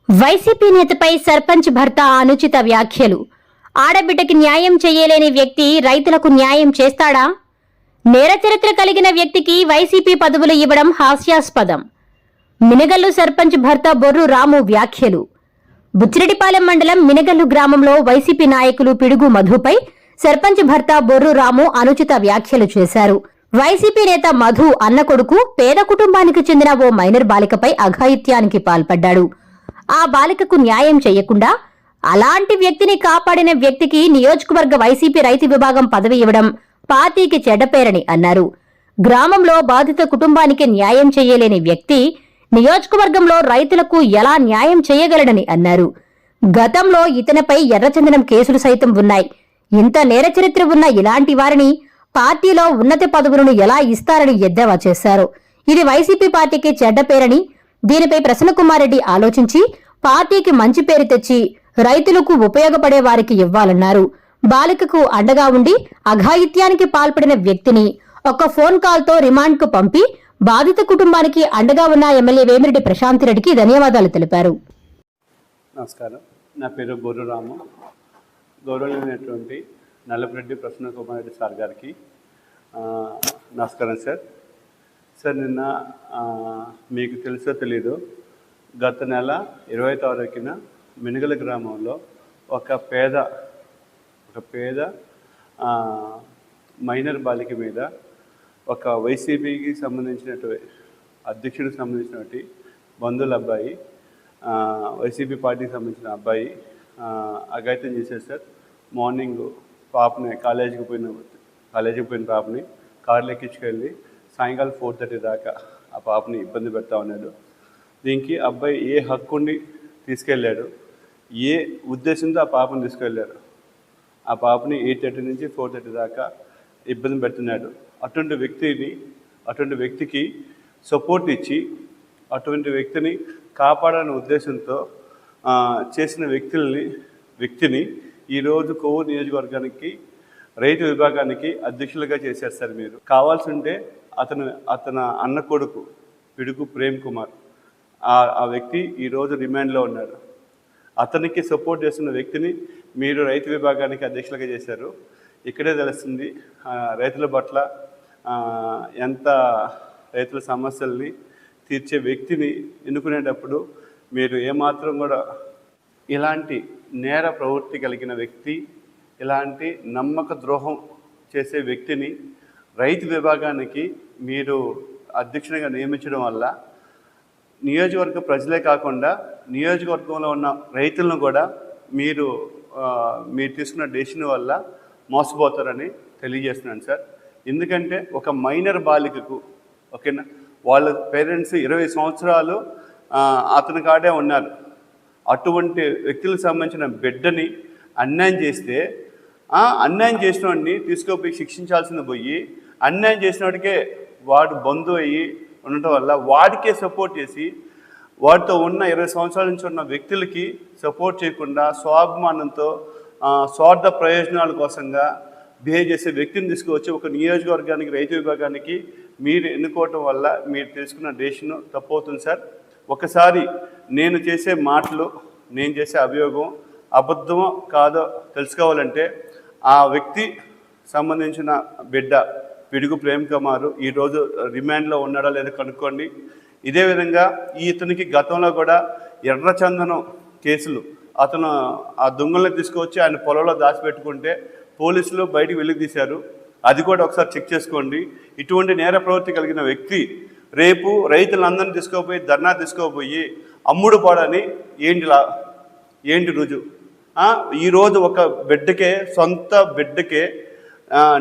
YCP నేతపై sarpanch భర్త అనుచిత వ్యాఖ్యలు. ఆడబిడ్డకి న్యాయం చేయలేని వ్యక్తి రైతులకు న్యాయం చేస్తాడా? నేర చరిత్ర కలిగిన వ్యక్తికి వైసీపీ పదవులు ఇవ్వడం హాస్యాస్పదం. మినగల్లు సర్పంచ్ భర్త బొర్రు రాము వ్యాఖ్యలు. బుచ్చిరెడ్డిపాలెం మండలం మినగల్లు గ్రామంలో వైసీపీ నాయకులు పిడుగు మధుపై సర్పంచ్ భర్త బొర్రు రాము అనుచిత వ్యాఖ్యలు చేశారు. వైసీపీ నేత మధు అన్న కొడుకు పేద కుటుంబానికి చెందిన ఓ మైనర్ బాలికపై అఘాయిత్యానికి పాల్పడ్డాడు. ఆ బాలికకు న్యాయం చేయకుండా అలాంటి వ్యక్తిని కాపాడిన వ్యక్తికి నియోజకవర్గ వైసీపీ రైతు విభాగం పదవి ఇవ్వడం పార్టీకి చెడ్డపేరని అన్నారు. గ్రామంలో బాధిత కుటుంబానికి న్యాయం చేయలేని వ్యక్తి నియోజకవర్గంలో రైతులకు ఎలా న్యాయం చేయగలడని అన్నారు. గతంలో ఇతనిపై ఎర్రచందనం కేసులు సైతం ఉన్నాయి. ఇంత నేర చరిత్ర ఉన్న ఇలాంటి వారిని పార్టీలో ఉన్నత పదవులను ఎలా ఇస్తారని ఎద్దేవా చేశారు. ఇది వైసీపీ పార్టీకి చెడ్డపేరని, దీనిపై ప్రసన్నకుమార్ రెడ్డి ఆలోచించి పార్టీకి మంచి పేరు తెచ్చి రైతులకు ఉపయోగపడే వారికి ఇవ్వాలన్నారు. బాలికకు అండగా ఉండి అఘాయిత్యానికి పాల్పడిన వ్యక్తిని ఒక ఫోన్ కాల్తో రిమాండ్కు పంపి బాధిత కుటుంబానికి అండగా ఉన్న ఎమ్మెల్యే వేమిరెడ్డి ప్రశాంతిరెడ్డికి ధన్యవాదాలు తెలిపారు. నమస్కారం, నా పేరు బొర్రు రాము. గౌరవనీయులైనటువంటి నల్లపురెడ్డి ప్రసన్నకుమార్ రెడ్డి సార్ గారికి నమస్కారం సార్. సార్, నిన్న మీకు తెలుసో తెలీదు, గత నెల 20వ తారీఖున మినగల గ్రామంలో ఒక పేద మైనర్ బాలిక మీద ఒక వైసీపీకి సంబంధించినటువంటి అధ్యక్షుడికి సంబంధించినటువంటి బంధువుల అబ్బాయి, వైసీపీ పార్టీకి సంబంధించిన అబ్బాయి అఘాయిత్యం చేశారు సార్. మార్నింగ్ పాపని కాలేజీకి పోయిన పాపని కారులో ఎక్కించుకెళ్ళి సాయంకాలం 4:30 దాకా ఆ పాపని ఇబ్బంది పెడతా ఉన్నాడు. దీనికి అబ్బాయి ఏ హక్కుండి తీసుకెళ్ళాడు, ఏ ఉద్దేశంతో ఆ పాపని తీసుకెళ్ళాడు, ఆ పాపని 8:30 నుంచి 4:30 దాకా ఇబ్బంది పెడుతున్నాడు. అటువంటి వ్యక్తికి సపోర్ట్ ఇచ్చి అటువంటి వ్యక్తిని కాపాడాలనే ఉద్దేశంతో చేసిన వ్యక్తిని ఈరోజు కొవ్వూరు నియోజకవర్గానికి రైతు విభాగానికి అధ్యక్షులుగా చేశారు సార్. మీరు కావాల్సి ఉంటే అతను అన్న కొడుకు పిడుగు ప్రేమ్ కుమార్, ఆ వ్యక్తి ఈరోజు రిమాండ్లో ఉన్నాడు. అతనికి సపోర్ట్ చేస్తున్న వ్యక్తిని మీరు రైతు విభాగానికి అధ్యక్షులుగా చేశారు. ఇక్కడే తెలుస్తుంది రైతుల పట్ల ఎంత రైతుల సమస్యల్ని తీర్చే వ్యక్తిని ఎన్నుకునేటప్పుడు మీరు ఏమాత్రం కూడా ఇలాంటి నేర ప్రవృత్తి కలిగిన వ్యక్తి, ఇలాంటి నమ్మక ద్రోహం చేసే వ్యక్తిని రైతు విభాగానికి మీరు అధ్యక్షునిగా నియమించడం వల్ల నియోజకవర్గ ప్రజలే కాకుండా నియోజకవర్గంలో ఉన్న రైతులను కూడా మీరు తీసుకున్న డెసిషన్ వల్ల మోసపోతారని తెలియజేస్తున్నాను సార్. ఎందుకంటే ఒక మైనర్ బాలికకు, ఓకేనా, వాళ్ళ పేరెంట్స్ 20 సంవత్సరాలు అతని కాడే ఉన్నారు. అటువంటి వ్యక్తులకు సంబంధించిన బిడ్డని అన్యాయం చేస్తే అన్యాయం చేసిన వాడిని తీసుకుపోయి శిక్షించాల్సింది పోయి అన్యాయం చేసిన వాడికే వాడు బంధువు అయ్యి ఉండటం వల్ల వాడికే సపోర్ట్ చేసి వాడితో ఉన్న 20 సంవత్సరాల నుంచి ఉన్న వ్యక్తులకి సపోర్ట్ చేయకుండా స్వాభిమానంతో స్వార్థ ప్రయోజనాల కోసంగా బిహేవ్ చేసే వ్యక్తిని తీసుకువచ్చి ఒక నియోజకవర్గానికి రైతు విభాగానికి మీరు ఎన్నుకోవటం వల్ల మీరు తీసుకున్న డెసిషన్ తప్పు అవుతుంది సార్. ఒకసారి నేను చేసే మాటలు, నేను చేసే అభియోగం అబద్ధమో కాదో తెలుసుకోవాలంటే ఆ వ్యక్తి సంబంధించిన బిడ్డ పిడుగు ప్రేమ్ కుమార్ ఈరోజు రిమాండ్లో ఉన్నాడా లేదో కనుక్కోండి. ఇదే విధంగా ఇతనికి గతంలో కూడా ఎర్రచందనం కేసులు, అతను ఆ దొంగల్ని తీసుకువచ్చి ఆయన పొలంలో దాచిపెట్టుకుంటే పోలీసులు బయటికి వెలికి తీశారు. అది కూడా ఒకసారి చెక్ చేసుకోండి. ఇటువంటి నేర ప్రవృత్తి కలిగిన వ్యక్తి రేపు రైతులందరినీ తీసుకోపోయి ధర్నా తీసుకోపోయి అమ్ముడు పోడని ఏంటి రుజువు? ఈరోజు ఒక బిడ్డకే, సొంత బిడ్డకే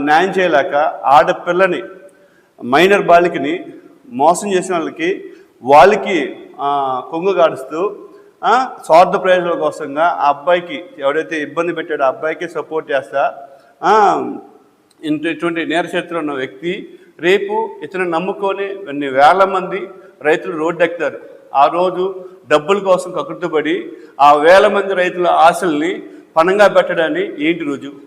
న్యాయం చేయలేక ఆడపిల్లని, మైనర్ బాలికని మోసం చేసిన వాళ్ళకి కొంగు గాడుస్తూ స్వార్థ ప్రయోజనాల కోసంగా ఆ అబ్బాయికి ఎవడైతే ఇబ్బంది పెట్టాడో ఆ అబ్బాయికి సపోర్ట్ చేస్తా ఇటువంటి నేర చరిత్ర ఉన్న వ్యక్తి రేపు ఇతను నమ్ముకొని కొన్ని వేల మంది రైతులు రోడ్డు ఎక్కుతారు. ఆ రోజు డబ్బుల కోసం కకృతపడి ఆ వేల మంది రైతుల ఆశల్ని పణంగా పెట్టడాన్ని ఏంటి రుజువు?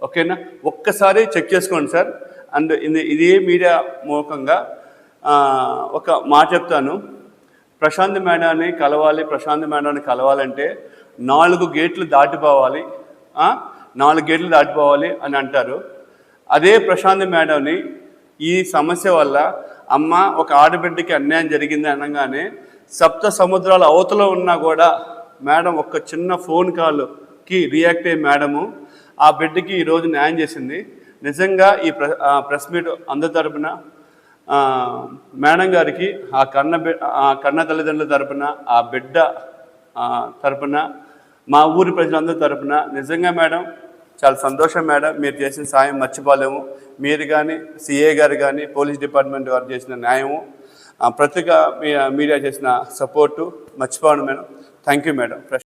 ఓకేనా, ఒక్కసారి చెక్ చేసుకోండి సార్. అండ్ ఇది మీడియా మూలకంగా ఒక మాట చెప్తాను. ప్రశాంత్ మేడాన్ని కలవాలంటే 4 గేట్లు దాటిపోవాలి, 4 గేట్లు దాటిపోవాలి అని అంటారు. అదే ప్రశాంత్ మేడంని ఈ సమస్య వల్ల అమ్మ ఒక ఆడబిడ్డకి అన్యాయం జరిగింది అనగానే 7 సముద్రాల అవతల ఉన్నా కూడా మేడం ఒక చిన్న ఫోన్ కాల్కి రియాక్ట్ అయ్యే మేడము ఆ బిడ్డకి ఈరోజు న్యాయం చేసింది. నిజంగా ఈ ప్రెస్ మీట్ అందరి తరపున మేడం గారికి ఆ కన్న తల్లిదండ్రుల తరపున, ఆ బిడ్డ తరపున, మా ఊరి ప్రజలందరి తరపున నిజంగా మేడం చాలా సంతోషం మేడం. మీరు చేసిన సాయం మర్చిపోలేము. మీరు కానీ, సిఏ గారు కానీ, పోలీస్ డిపార్ట్మెంట్ వారు చేసిన న్యాయము, పత్రికా మీడియా చేసిన సపోర్టు మర్చిపోను మేడం. Thank you madam.